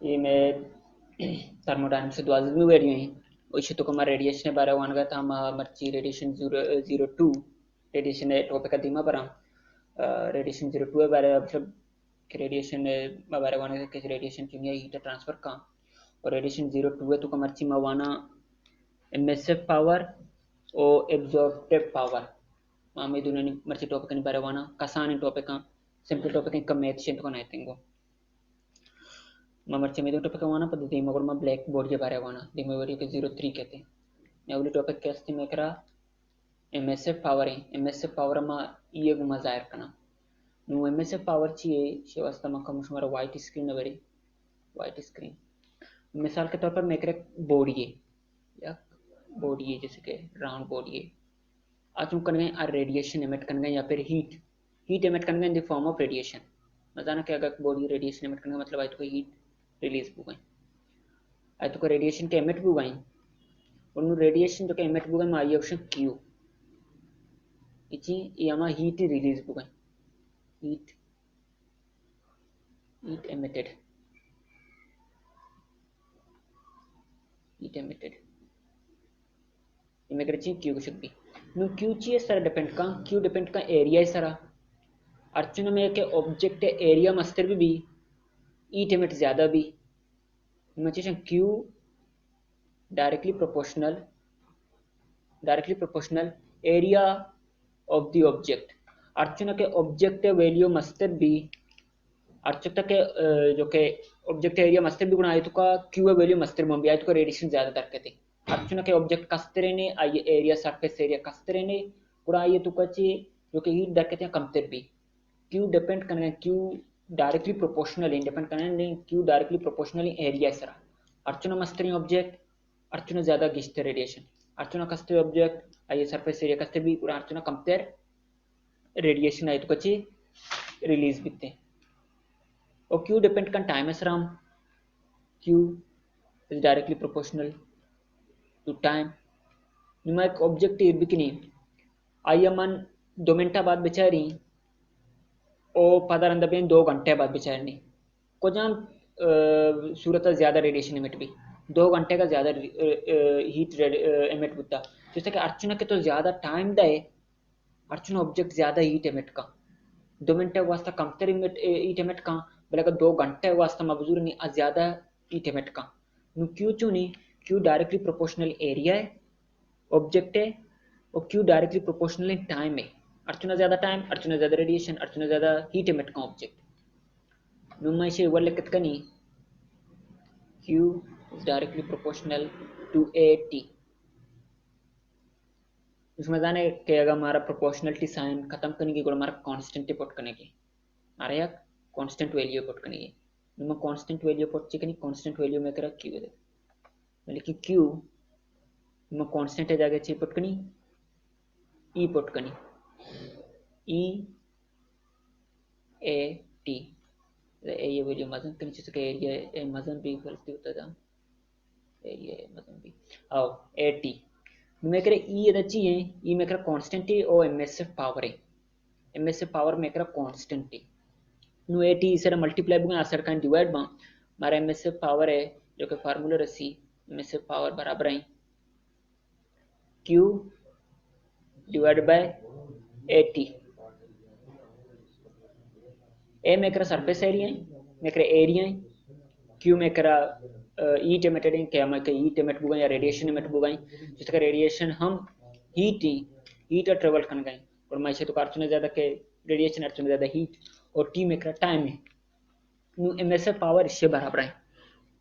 ईमे thermodynamics द्वाजमी video हैं वैसे तो कमा रेडिएशन बारे वानगा था मर्ची रेडिएशन 002 रेडिएशन टॉपिक का धीमा पर रेडिएशन 02 बारे मतलब रेडिएशन बारे वानगा के रेडिएशन चुनिया हीट ट्रांसफर का और रेडिएशन 02 है तो कमर्ची मवाना एमिसिव पावर और एब्जॉर्प्टिव पावर मामे दुनिया मर्ची टॉपिक नि बारे वाना कसान टॉपिक का सिंपल टॉपिक का मैथ शेंट को नाइटिंगो ममर्चे में टॉपिक वाना पद्धति मगर में ब्लैक बोर्ड के बारे वाना दिमे वरी के 03 कहते हैं नेवली टॉपिक के अस्ति में करा एमएसएफ पावर है एमएसएफ पावर में ये गुमा जाहिर करना नु एमएसएफ पावर चाहिए शिवास्ता में कम हमारा व्हाइट स्क्रीन है बड़ी व्हाइट स्क्रीन मिसाल के तौर पर मैं करा बोर्ड ये या बोर्ड ये जैसे कि राउंड बोर्ड ये आज हम करने आ रेडिएशन एमिट करने या फिर हीट एमिट करने in the form of radiation मजाना क्या अगर बॉडी रेडिएशन एमिट करने मतलब आई तो हीट रिलीज हो गई आई तो रेडिएशन के एमिट हो गई और रेडिएशन जो के एमिट हो गई आई ऑप्शन क्यू इची यामा हीट रिलीज हो गई हीट एमिटेड इमे करची क्यू को शकबी नु क्यू ची सर डिपेंड का एरिया सरा अर्चना में के ऑब्जेक्ट एरिया मस्तर भी हीट एमिट ज्यादा भी imagination Q directly proportional area of the object अर्चना के ऑब्जेक्ट वैल्यू मस्तर भी अर्चना के जो के ऑब्जेक्ट एरिया मस्तर भी गुणा तो का क्यू वैल्यू मस्तर में भी आए तो रेडिएशन ज्यादा दरके थे अर्चना के ऑब्जेक्ट कस्tere ने आइए एरिया सरफेस एरिया कस्tere ने गुणा आइए तो कची जो के हीट दरके थे कमतर भी क्यू डिपेंड करने क्यू डायरेक्टली प्रोपोर्शनल डिपेंड करने क्यू डायरेक्टली प्रोपोर्शनल एरिया सरा अर्चना मस्तर ऑब्जेक्ट अर्चना ज्यादा गिश्ते रेडिएशन अर्चना कस्ते ऑब्जेक्ट आइए सरफेस एरिया कस्ते भी गुणा अर्चना कमतर रेडिएशन आए तो कची रिलीज बिते और क्यू डिपेंड कर टाइम असराम Q is directly proportional to time नुमा एक ऑब्जेक्ट इर्बिकनी आइए मन 2 मिनट बाद बेचारी ओ पदर अंदर बेन 2 घंटे बाद बेचारी को जान सूरत ज्यादा रेडिएशन इमिट भी 2 घंटे का ज्यादा हीट इमिट होता जैसे कि अर्चना के तो ज्यादा टाइम दे अर्चना ऑब्जेक्ट ज्यादा हीट इमिट का 2 मिनट वास्ता कमतर हीट इमिट का बल्कि 2 घंटे वास्ता मबजूर नहीं ज्यादा हीट इमिट का नु क्यू चू नहीं क्यू डायरेक्टली प्रोपोर्शनल एरिया है ऑब्जेक्ट है और क्यू डायरेक्टली प्रोपोर्शनल टाइम है अर्चना ज्यादा टाइम अर्चना ज्यादा रेडिएशन अर्चना ज्यादा हीट इमिट का ऑब्जेक्ट नुमा इसे वर लिखत कनी Q is directly proportional to A T उसमें जाने के अगर हमारा प्रोपोर्शनलिटी साइन खत्म करने की हमारा कांस्टेंट पुट करने की हमारा या कांस्टेंट वैल्यू पुट करने की नुमा कांस्टेंट वैल्यू पुट चाहिए कांस्टेंट वैल्यू में करा क्यू है लेकिन क्यू नुमा कांस्टेंट है जाके चाहिए पुट करनी ई पुट करनी ई ए टी ये वैल्यू मजन करनी चाहिए एरिया मजन भी गलती होता था एरिया मजन भी आओ ए टी मैं कह रहा ई चाहिए ई मैं कह रहा कांस्टेंट है और एमएसएफ पावर है एमएसएफ पावर मैं कह रहा कांस्टेंट है नु ए टी इसे मल्टीप्लाई बुगा असर का डिवाइड बा हमारा एमएसएफ पावर है जो कि फार्मूला रसी एमएसएफ पावर बराबर है Q divide by A T A में करा सरफेस एरिया है मैं करा एरिया है क्यू में करा हीट एमिटेड है क्या मैं हीट एमिट बुगा या रेडिएशन एमिट बुगा जिसका रेडिएशन हम हीट ट्रेवल कर गए और मैं से तो अर्चना ज्यादा के रेडिएशन अर्चना ज्यादा हीट और टी में करा टाइम है नु एमएसएफ पावर इससे बराबर है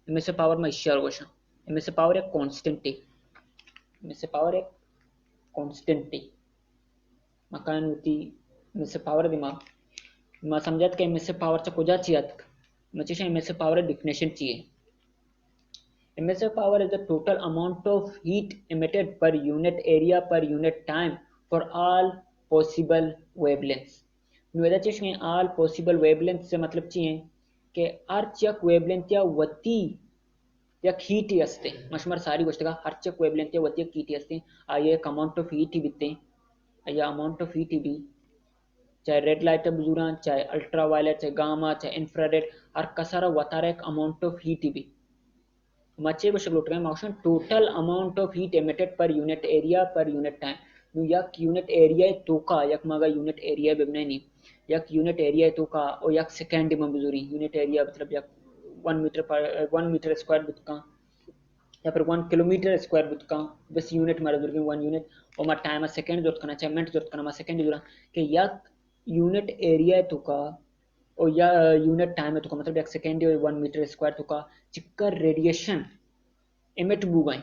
एमएसएफ पावर में इससे और क्वेश्चन एमएसएफ पावर एक कांस्टेंट है एमएसएफ पावर एक कांस्टेंट है मकान होती एमएसएफ पावर दिमाग मैं समझत के एमएसएफ पावर चा कोजा चियत म्हणजे एमएसएफ पावर डेफिनेशन चाहिए MSF power is the total amount of heat emitted per unit area per unit time for all possible wavelengths नुएदा चाहिए all possible wavelengths से मतलब चाहिए कि अर्चक वेवलेंथ या वती या हीट असते मशमर सारी गोष्ट का अर्चक वेवलेंथ या वती हीट असते आये अमाउंट ऑफ हीट बिते या अमाउंट ऑफ हीट भी चाहे रेड लाइट बुजुरान, चाहे अल्ट्रा वायलेट, चाहे गामा, चाहे इंफ्रारेड, हर कसारा वतारे एक अमाउंट ऑफ हीट भी मचे बशक लुट गए माउशन total amount of heat emitted per unit area per unit time नु यक यूनिट एरिया तोका यक मगा यूनिट एरिया बेबने नहीं यक यूनिट एरिया तोका और यक सेकेंड में बुजुरी यूनिट एरिया मतलब यक 1 मीटर स्क्वायर बुतका या फिर 1 किलोमीटर स्क्वायर बुतका बस यूनिट मारे दुर्गे 1 यूनिट और मा टाइम सेकंड जोत करना चाहिए मिनट जोत करना मा सेकंड जुरा कि यक यूनिट एरिया तोका और या यूनिट टाइम है तो मतलब एक सेकेंड 1 मीटर स्क्वायर तो का चिक्कर रेडिएशन एमिट बुगाई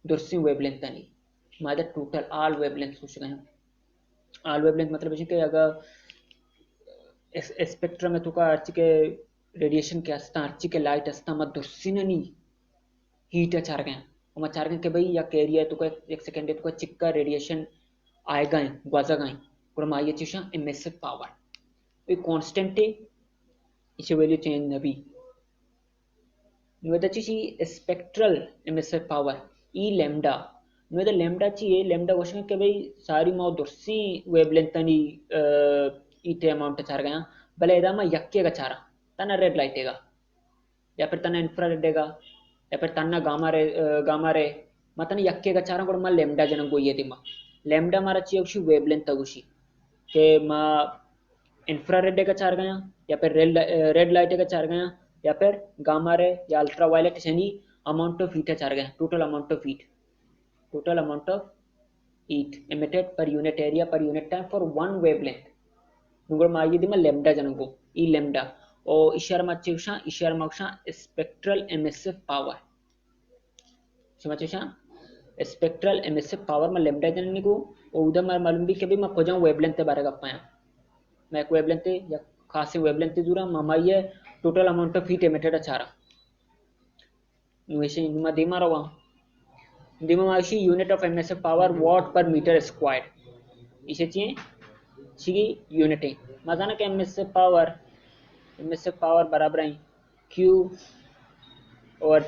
दुर्सी वेवलेंथ नहीं मादा टोटल ऑल वेवलेंथ कुछ गए ऑल वेवलेंथ मतलब है कि अगर स्पेक्ट्रम में तो का अर्ची के रेडिएशन के अस्ता अर्ची के लाइट अस्ता मत दुर्सी नहीं हीट चार गए और मैं चार गए कि भाई या एरिया तो का एक सेकेंड तो का चिक्का रेडिएशन आएगा ग्वाजा गए और माये चीज़ इमेसिव पावर ये कांस्टेंट है इसे वैल्यू चेंज नबी नुवेदाची स्पेक्ट्रल इमिसिव पावर ई लैम्डा नुवेदा लैम्डा चाहिए लैम्डा क्वेश्चन के भाई सारी माओ दुर्सी वेवलेंथ तनी इते अमाउंट चार गया भले इदा मा यक्के का चारा तना रेड लाइटेगा या फिर तना इंफ्रारेडेगा या फिर तना गामा रे मतन यक्के का चारा को मा लैम्डा जनम को ये दिमा लैम्डा मारा चाहिए उसी वेवलेंथ तगुशी के मा इंफ्रारेड का चार गया या फिर रेड लाइट का चार गया या फिर गामा रे या अल्ट्रा वायलेट यानी अमाउंट ऑफ हीट चार गया total amount of heat emitted per unit area per unit time for one wavelength नुगुर माये दिमा लैम्डा जनगो ई लैम्डा और इशार माक्षा स्पेक्ट्रल एमिसिव पावर समझा स्पेक्ट्रल एमिसिव पावर में लैम्डा जननी को और उधर मैं मालूम भी कि भी मैं खोजा वेवलेंथ के बारे में पाया मैं एक वेवलेंथ या खासी वेवलेंथ जुरा मामाये total amount of heat emitted अचारा वैसे नुमा दिमा रवा दिमा माशी unit of emissive power watt per metre square इसे चाहिए सी यूनिट है मजाना के एमिसिव पावर बराबर है Q और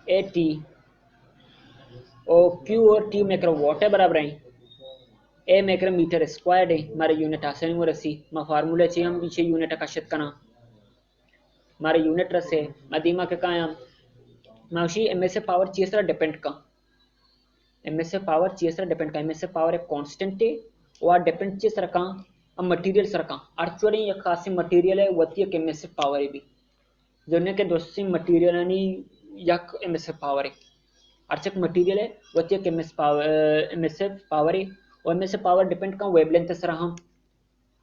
AT और Q और T में करो वाट है बराबर है ए मेकर मीटर स्क्वायर है हमारे यूनिट आसानी में रसी मैं फार्मूला चाहिए हम पीछे यूनिट आकर्षित करना हमारे यूनिट रसे मदीमा के कायम माउशी एमएस पावर चीज सर डिपेंड का एमएस पावर चीज सर डिपेंड का एमएस पावर एक कांस्टेंट है और डिपेंड चीज सर का अब मटेरियल सर का एक्चुअली ये खासी मटेरियल है वती एक एमएस पावर है भी जोने के दोस्ती मटेरियल यानी यक एमएस पावर है अर्चक मटेरियल है वती एक एमएस पावर है और में से पावर डिपेंड का वेवलेंथ सर हम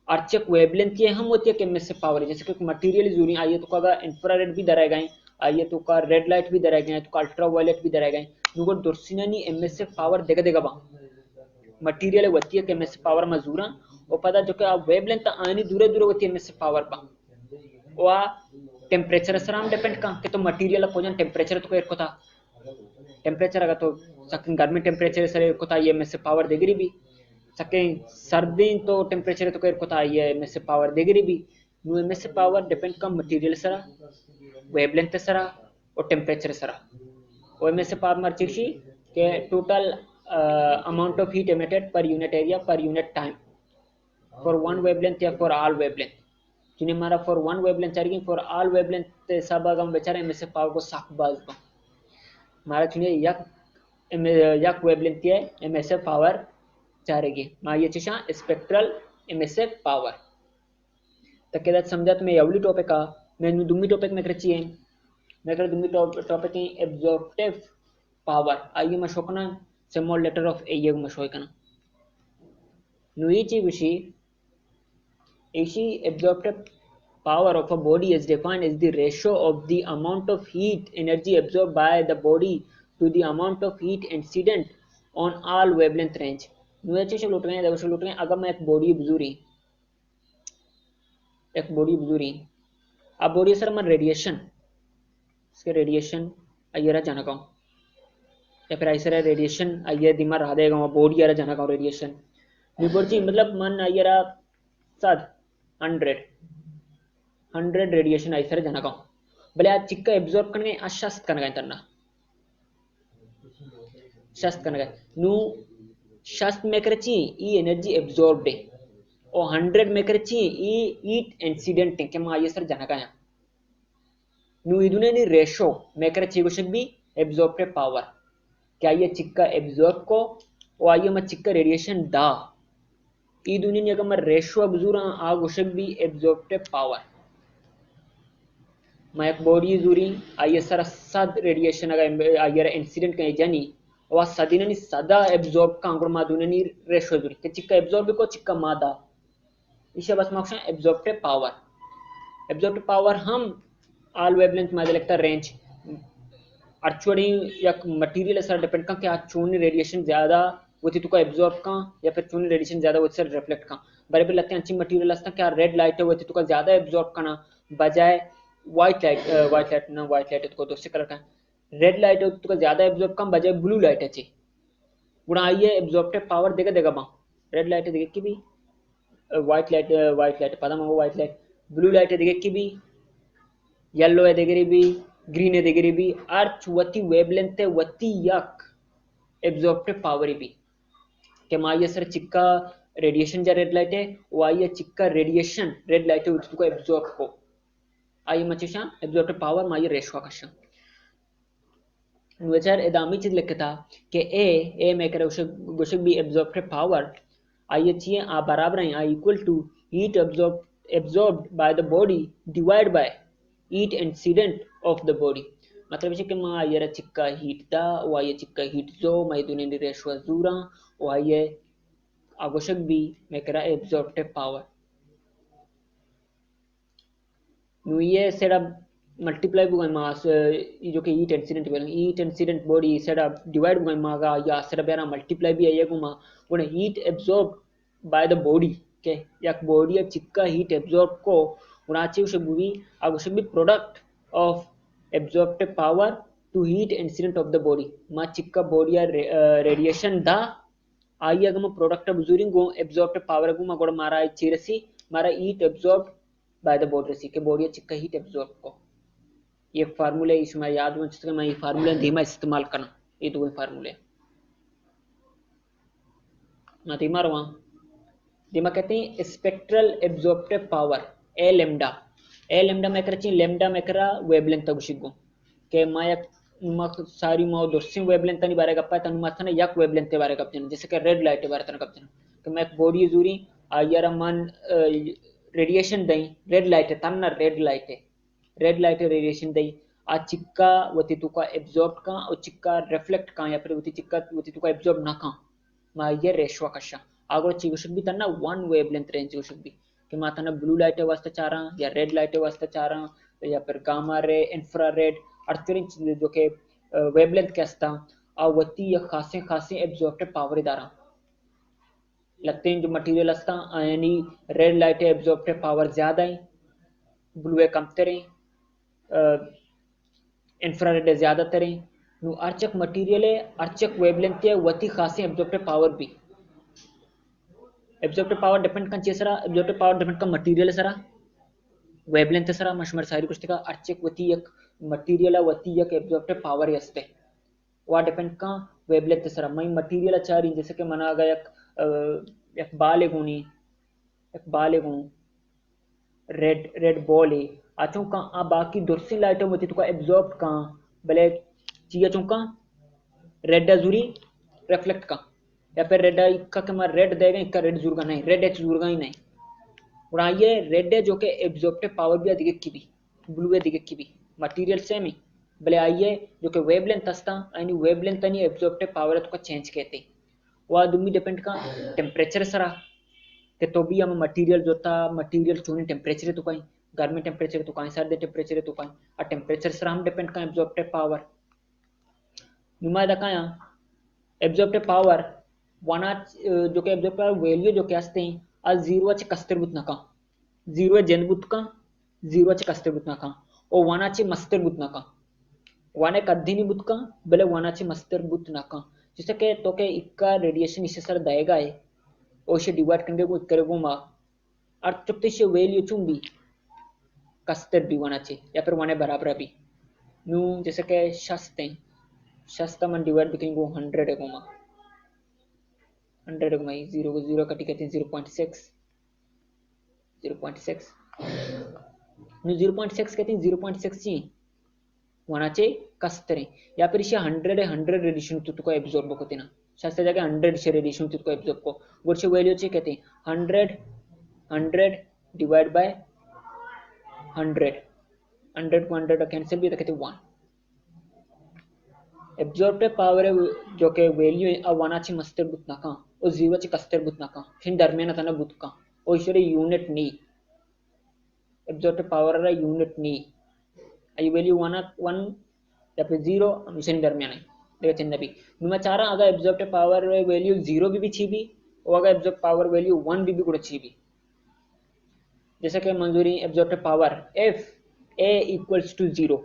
अर्चक वेवलेंथ ये हम होती है कि में से पावर जैसे कि मटेरियल जूरी आइए तो का इंफ्रारेड भी दराए गए आइए तो का रेड लाइट भी दराए गए तो का अल्ट्रा वायलेट भी दराए गए नुगो दुर्सिनानी एमएसए पावर देगा बा मटेरियल होती है कि में से पावर मजूरा और पता जो कि आप वेवलेंथ आनी दूर दूर होती है में से पावर पा और टेम्परेचर सर हम डिपेंड का कि तो मटेरियल को जन टेम्परेचर तो को था टेम्परेचर अगर तो सकिन गर्मी टेम्परेचर सर को था ये में से पावर देगी भी सके सर्दी तो टेम्परेचर तो को था ये में से पावर देगी भी नु में से पावर डिपेंड का मटेरियल सर वेवलेंथ सर और टेम्परेचर सर और में से पावर मर्ची के total amount of heat emitted per unit area per unit time for one wavelength या फॉर ऑल वेवलेंथ जिन्हें हमारा फॉर वन वेवलेंथ चाहिए फॉर ऑल वेवलेंथ सब हम बेचारे में से पावर को साफ बाज को हमारा चुनिए यक वेवलेंथ है एमएसएफ पावर चारेगी माये चिशा स्पेक्ट्रल एमएसएफ पावर तक समझा तुम्हें एवली टॉपिक का मैं दुम्मी टॉपिक में करची है मैं कर दुम्मी टॉपिक है एब्जॉर्प्टिव पावर आइए मशोकना स्मॉल लेटर ऑफ ए मशोकना नुईची विशी एशी absorptive power of a body is defined as the ratio of the amount of heat energy absorbed by the body to the amount of heat incident on all wavelength range नुएचे से लुट गए अगर मैं एक body बुजुरी अब body sir मैं radiation इसके radiation आइए जाना कहूँ या फिर ऐसा रेडिएशन आइए दिमाग रहा देगा बॉडी यार जाना कहूँ रेडिएशन जी मतलब मन आइए साथ 100 रेडिएशन ऐसा जाना कहूँ भले आज चिक्का एब्जॉर्ब करने आज शस्त करना तरना शस्त करना नु शस्त में करची ई एनर्जी एब्जॉर्ब्ड है और 100 में कर ची ईट इंसिडेंट के मा ये सर जनका या नु इदुने नि रेशो में कर ची कुछ भी एब्जॉर्प्टिव पावर क्या ये चिक्का एब्जॉर्ब को और आइए मैं चिक्का रेडिएशन दा इदुने नि अगर मैं रेशो अब्जूरा आ कुछ भी एब्जॉर्प्टिव पावर मैं एक बॉडी जूरी आइए सर सद रेडिएशन अगर आइए इंसिडेंट कहीं जानी और सदिने नि सदा एब्जॉर्ब का अंकुर मादुने नि रेशो जूरी के चिक्का एब्जॉर्ब को चिक्का मादा इसे बस मार्क्स एब्जॉर्प्टिव पावर हम आल वेवलेंथ में लगता रेंज अर्चुअली या मटेरियल सर डिपेंड का क्या चूनी रेडिएशन ज़्यादा होती तो का एब्जॉर्ब का या फिर चूनी रेडिएशन ज़्यादा होती सर रिफ्लेक्ट का बड़े बड़े लगते हैं अच्छी मटेरियल असता क्या रेड लाइट होती तो का ज़्यादा एब्जॉर्ब करना बजाय वाइट लाइट तो दूसरे कलर का रेड लाइट होती तो का ज़्यादा एब्जॉर्ब का बजाय ब्लू लाइट अच्छी गुणा आइए एब्जॉर्प्टिव पावर देगा देगा बा रेड लाइट देगा कि भी वाइट लाइट पता मंगो वाइट लाइट ब्लू लाइट देगा कि भी येलो है देगरी भी ग्रीन है देगरी भी अर्थ वती वेवलेंथ है वती यक एब्जॉर्प्टिव पावर भी के माये सर चिक्का रेडिएशन जा रेड लाइट है वो आइए चिक्का रेडिएशन रेड लाइट है उसको एब्जॉर्ब को आइए मचेशा एब्जॉर्प्टिव पावर माये रेशो आकर्षण वचार एदामी चीज लिखता कि ए में करे उसे भी एब्जॉर्प्टिव पावर आइए चाहिए आ बराबर है आई equal to heat absorbed by the body divide by heat incident of the body मतलब इसे कि मां ये चिक्का हीट दा वो ये चिक्का हीट जो मैं दुनिया दी रेशो जूरा वो ये आवश्यक भी मैं करा एब्जॉर्प्टिव पावर नु ये सेड़ा मल्टीप्लाई बुगा मास जो कि हीट इंसिडेंट बॉडी सेड़ा डिवाइड बुगा मागा या सेड़ा बेरा मल्टीप्लाई भी है गुमा उन्हें heat absorb by the body के या बॉडी चिक्का हीट एब्जॉर्ब को उनाची उसे बुवी आगुशक भी product of absorptive power to heat incident of the body मा चिक्का बॉडी रेडिएशन दा आई अगर प्रोडक्ट बुजुर्ग गो एब्जॉर्प्टिव पावर गो मा गोड़ मारा चीरसी मारा heat absorb by the body रसी के बॉडी चिक्का हीट एब्जॉर्ब को ये फार्मूले इसमें याद में जिसके मैं ये फार्मूले धीमा इस्तेमाल करना ये दो फार्मूले ना धीमा रवा धीमा कहते हैं स्पेक्ट्रल एब्जॉर्प्टिव पावर ए लेमडा में कर लेमडा में करा वेवलेंथ गुशिगो के माया सारी माओ दोस्ती वेवलेंथ नहीं बारे गप्पा तनु माथने यक वेवलेंथ के बारे गप्पन जैसे कि रेड लाइट के बारे तन गप्पन कि मैं बॉडी जूरी आयर मन रेडिएशन दई रेड लाइट है तन्ना रेड लाइट रेडिएशन दई आ चिक्का वती तुका एब्जॉर्ब का और चिक्का रिफ्लेक्ट का या फिर वती चिक्का वती तुका एब्जॉर्ब ना का मा ये रेशो कशा आगो चिगुशक भी तन्ना वन वेवलेंथ रेंज चिगुशक भी कि माता ब्लू लाइट वास्ते चाह रहा या रेड लाइट वास्ते चाह रहा या फिर गामा रे इंफ्रारेड अर्थिंग जो के वेवलेंथ के असता आ वती या खासे एब्जॉर्प्टिव पावर दारा लगते हैं जो मटेरियल असता यानी रेड लाइट एब्जॉर्प्टिव पावर ज्यादा है ब्लू है कम तेरे इंफ्रारेड ज्यादा तेरे नु अर्चक मटेरियल है अर्चक वेवलेंथ है वती खासे एब्जॉर्प्टिव पावर भी एब्जॉर्प्टिव पावर डिपेंड कर चेसरा एब्जॉर्प्टिव पावर डिपेंड कर मटेरियल सरा वेवलेंथ सरा मशमर सारी कुछ का अर्चक वती एक मटेरियल वती एक एब्जॉर्प्टिव पावर असते वा डिपेंड का वेवलेंथ सरा मैं मटेरियल चारी जैसे कि मना गया एक बाल है रेड बॉल है आचों का आ बाकी दूसरी लाइटों में तो का एब्जॉर्ब का भले चीज़ चुका रेड अजूरी रिफ्लेक्ट का या फिर रेड का के मैं रेड देगा इनका रेड जुर्गा नहीं रेड एच जुर्गा ही नहीं और ये रेड है जो कि एब्जॉर्प्टिव पावर भी अधिक की भी ब्लू है अधिक की भी मटेरियल सेम ही भले आइए जो कि वेवलेंथ असता यानी वेवलेंथ यानी एब्जॉर्प्टिव पावर तो का चेंज कहते वह दुमी डिपेंड का टेम्परेचर सरा कि तो भी हम मटेरियल जो था मटेरियल चुनी टेम्परेचर तो कहीं गर्मी टेम्परेचर तो कहीं सर्दी टेम्परेचर तो कहीं और टेम्परेचर सरा हम डिपेंड का एब्जॉर्प्टिव पावर नुमाइंदा का एब्जॉर्प्टिव पावर वना जो कि एब्जॉर्प्टिव पावर वैल्यू जो कि असते हैं आज जीरो चे कस्तर बुत नका जीरो जनबुत का जीरो चे कस्तर बुत नका और वना चे मस्तर बुत नका वाने कद्दी नहीं बुत का भले वना चे मस्तर बुत नका जिससे कि तो के इक्का रेडिएशन इसे सर दाएगा है और इसे डिवाइड करने को करेगो माँ और जब तक इसे वैल्यू चुंबी कस्तर भी वना चे या फिर वने बराबर भी नू जैसे कि शस्ता मन डिवाइड भी करेंगे 100 है को माँ 100 है को माँ 0 को 0 कटी कहते हैं 0.6 0.6 नु 0.6 कहते हैं 0.6 ची वनाचे कस्तरे या फिर इसे 100 रेडिएशन तुझको एब्जॉर्ब होते ना शास्त्र जाके 100 से रेडिएशन तुझको एब्जॉर्ब को गुरशे वैल्यू चे कहते हैं 100 डिवाइड बाय 100 को 100 कैंसिल भी कहते हैं 1 एब्जॉर्ब पावर जो के वैल्यू है वनाचे मस्तर बुतना का और 0 चे कस्तर बुतना का फिर दरमियान आता ना बुतका और इसे यूनिट नी एब्जॉर्ब पावर रा यूनिट नी आई वैल्यू 1 या फिर 0 मिशन दरमियान है देखा चंदा भी नुमा चारा अगर एब्जॉर्ब पावर वैल्यू 0 भी छीबी और अगर एब्जॉर्ब पावर वैल्यू 1 भी कुछ छीबी जैसे कि मंजूरी absorb power F A equals to 0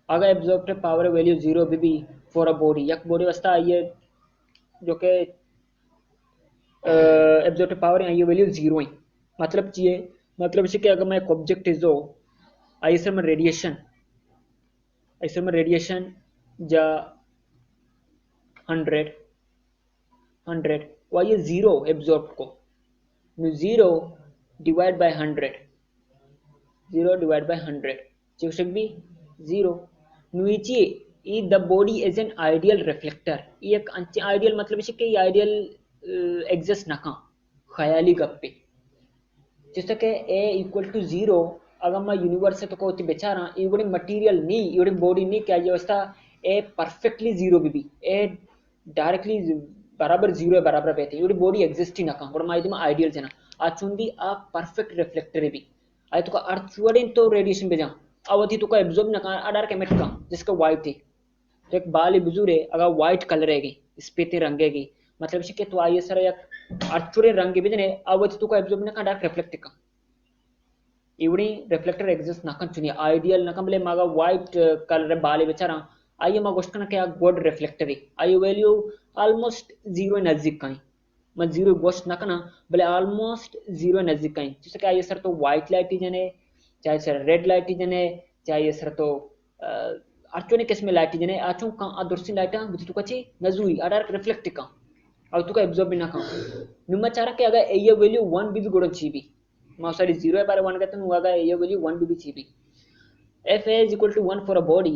अगर एब्जॉर्ब पावर वैल्यू 0 भी फॉर अ बॉडी एक बॉडी वास्ता ये जो के एब्जॉर्ब पावर है ये वैल्यू 0 है मतलब चाहिए मतलब इसे कि अगर मैं एक ऑब्जेक्ट इज हो आई सर में रेडिएशन जा 100 और ये 0 एब्जॉर्ब को 0 डिवाइड बाय 100 0 डिवाइड बाय 100 शिक्षक भी 0 नीचे ई the body is an ideal reflector ये एक आइडियल मतलब इसे कि आइडियल एग्जिस्ट ना का ख्याली गप्पे जैसे कि ए इक्वल टू 0 अगर मैं यूनिवर्स से तो कोई बेचारा ये बड़ी मटेरियल नहीं ये बड़ी बॉडी नहीं क्या ये अवस्था ए परफेक्टली 0 भी ए डायरेक्टली बराबर 0 है बराबर रहते ये बड़ी बॉडी एग्जिस्ट ही ना का बड़ा माइदमा आइडियल जना आचुंदी आ परफेक्ट रिफ्लेक्टर भी आई तो का अर्थ वड़े तो रेडिएशन बेजा अवधि तो का एब्जॉर्ब ना का अडार के मेट का जिसका वाइट है तो एक बाल बुजुर्ग है अगर वाइट कलर है स्पेते रंगेगी मतलब इसे के तो आइए सर एक अर्चुरे रंग बिजने अवधि तो का एब्जॉर्ब ना का डार्क रिफ्लेक्ट का इवड़ी रिफ्लेक्टर एग्जिस्ट ना चुनी आइडियल ना बले मागा वाइट कलर बाले बेचारा आइए मा गोष्ट ना क्या गोड रिफ्लेक्टर है आइए वैल्यू ऑलमोस्ट 0 नजदीक का मैं 0 गोष्ट ना कना बले ऑलमोस्ट 0 नजदीक का जैसे कि आइए सर तो व्हाइट लाइट ही जने चाहे सर रेड लाइट ही जने चाहे सर तो अर्चोने किस में लाइट ही जने आचो का अदर्सी लाइट बुझ तो कची नजुई अडार रिफ्लेक्ट का और तुका एब्जॉर्ब भी ना का नुमा चारा के अगर ये वैल्यू 1 भी गुण छीबी मा सॉरी 0 है बारे 1 कहते हैं अगर ये वैल्यू 1 भी छीबी F is equal to 1 for a body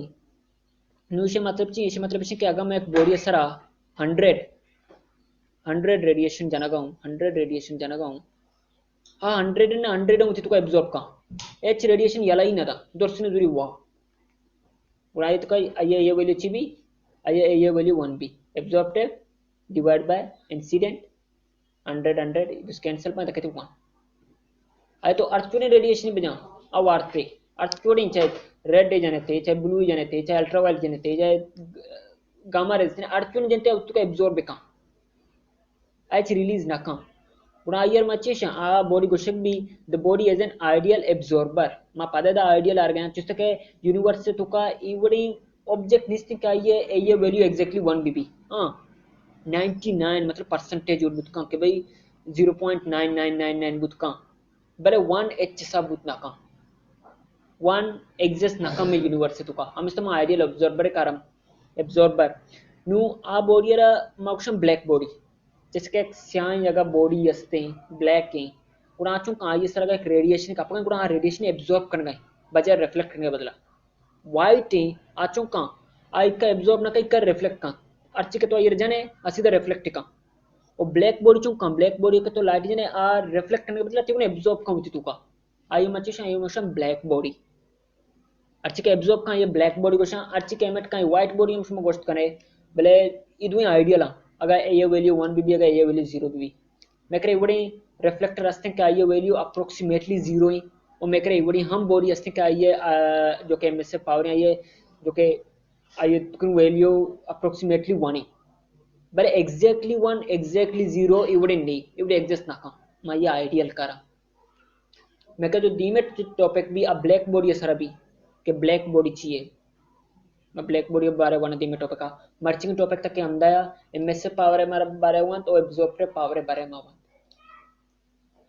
नु से मतलब ची इसे मतलब इसे कि अगर मैं एक बॉडी सरा 100 रेडिएशन जनगा हूं 100 रेडिएशन जनगा हूं हां 100 ने 100 होती तुका एब्जॉर्ब का एच रेडिएशन याला ही ना था दर्शन जुरी हुआ उड़ाई तो का ये वैल्यू छीबी ये वैल्यू 1 भी absorbed divide by incident 100 this cancel पर कहते 1 आए तो अर्थचुने रेडिएशन बजा अब अर्थचुने चाहे रेड जाने थे चाहे ब्लू जाने थे चाहे अल्ट्रावायलेट जाने थे चाहे गामा रेज अर्थचुने जनते उसका एब्जॉर्ब का एच रिलीज ना का उड़ा आयर मचेशा आ बॉडी को शक भी the body is an ideal absorber मा पदा आइडियल आ गया जिससे के यूनिवर्स से तो का इवड़ी ऑब्जेक्ट निश्चित का ये वैल्यू एग्जैक्टली 1 बीबी हां 99 मतलब परसेंटेज और बुतका के भाई 0.9999 बुतका बरे 1 एच सा बुतना का 1 एग्जिस्ट ना में यूनिवर्स तो का हम इस्तेमाल आइडियल ऑब्जर्वर कारम एब्जॉर्बर नु आ बॉडी रा मक्षम ब्लैक बॉडी जिसके स्यान जगह बॉडी असते ब्लैक है कुणाचो का ये सर का रेडिएशन का अपन कुणा रेडिएशन एब्जॉर्ब करने बजाय रिफ्लेक्ट करने बदला वाइट है आचो का आई का एब्जॉर्ब ना कई कर रिफ्लेक्ट का अर्ची के तो ये जने असीधा रिफ्लेक्ट का और ब्लैक बॉडी चो का ब्लैक बॉडी के तो लाइट जने आ रिफ्लेक्ट करने बदला तिने एब्जॉर्ब का होती तुका आई मचेश आई मशम ब्लैक बॉडी अर्ची के एब्जॉर्ब का ये ब्लैक बॉडी को अर्ची के एमेट का व्हाइट बॉडी हम गोष्ट करे भले इदु आइडियल अगर ये वैल्यू 1 भी अगर ये वैल्यू 0 भी मैं करे बड़ी रिफ्लेक्टर अस्ते का ये वैल्यू अप्रोक्सीमेटली 0 ही और मैं करे बड़ी हम बॉडी अस्ते का ये जो के एमएस से पावर है ये जो के आई वैल्यू अप्रोक्सीमेटली 1 ही बट एग्जैक्टली 1 एग्जैक्टली 0 इवड़े नहीं इवड़े एग्जिस्ट ना का मैं ये आइडियल करा मैं कह जो डीमेट टॉपिक भी अब ब्लैक बॉडी है सर अभी कि ब्लैक बॉडी चाहिए मैं ब्लैक बॉडी के बारे में टॉपिक का मर्चिंग टॉपिक तक के अंदाया एमएस से पावर है हमारा बारे हुआ तो एब्जॉर्ब पावर है बारे में